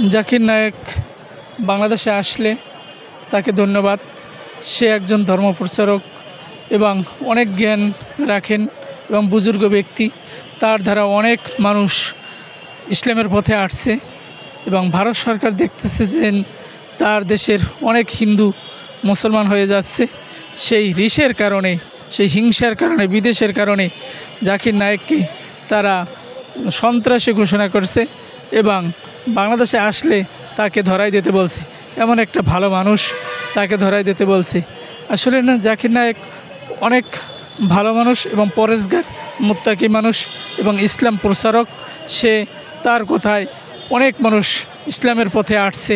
জাকির নায়েক বাংলাদেশে আসলে তাকে ধন্যবাদ। সে একজন ধর্মপ্রচারক এবং অনেক জ্ঞান রাখেন এবং বুজুর্গ ব্যক্তি। তার দ্বারা অনেক মানুষ ইসলামের পথে আসছে এবং ভারত সরকার দেখতেছে যে তার দেশের অনেক হিন্দু মুসলমান হয়ে যাচ্ছে। সেই রিসের কারণে, সেই হিংসার কারণে, বিদেশের কারণে জাকির নায়েককে তারা সন্ত্রাসী ঘোষণা করছে এবং বাংলাদেশে আসলে তাকে ধরাই দিতে বলছে। এমন একটা ভালো মানুষ, তাকে ধরাই দিতে বলছে। আসলে না, জাকির নায়েক অনেক ভালো মানুষ এবং পরেশগার মুত্তাকি মানুষ এবং ইসলাম প্রচারক। সে তার কথায় অনেক মানুষ ইসলামের পথে আসছে।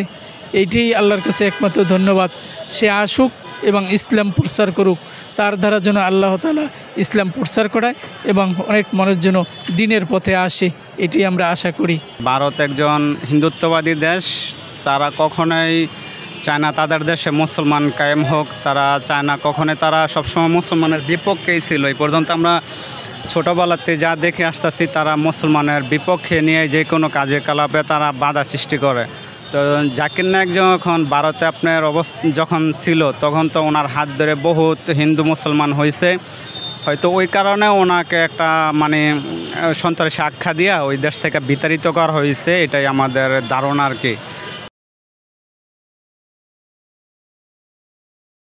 এইটাই আল্লাহর কাছে একমাত্র ধন্যবাদ। সে আসুক এবং ইসলাম প্রচার করুক। তার দ্বারা যেন আল্লাহ তাআলা ইসলাম প্রচার করায় এবং অনেক মানুষ যেন দিনের পথে আসে, এটি আমরা আশা করি। ভারত একজন হিন্দুত্ববাদী দেশ। তারা কখনোই চায় না তাদের দেশে মুসলমান কায়েম হোক। তারা চায় না কখনোই, তারা সবসময় মুসলমানের বিপক্ষেই ছিল। এই পর্যন্ত আমরা ছোটোবেলাতে যা দেখে আসতেছি, তারা মুসলমানের বিপক্ষে নিয়ে যে কোনো কাজে কলাপে তারা বাধা সৃষ্টি করে। তো জাকির নায়েক যখন ভারতে আপনার যখন ছিল, তখন তো ওনার হাত ধরে বহুত হিন্দু মুসলমান হয়েছে। হয়তো ওই কারণে ওনাকে একটা সন্ত্রাসী আখ্যা দিয়া ওই দেশ থেকে বিতাড়িত করা হয়েছে, এটাই আমাদের ধারণা আর কি।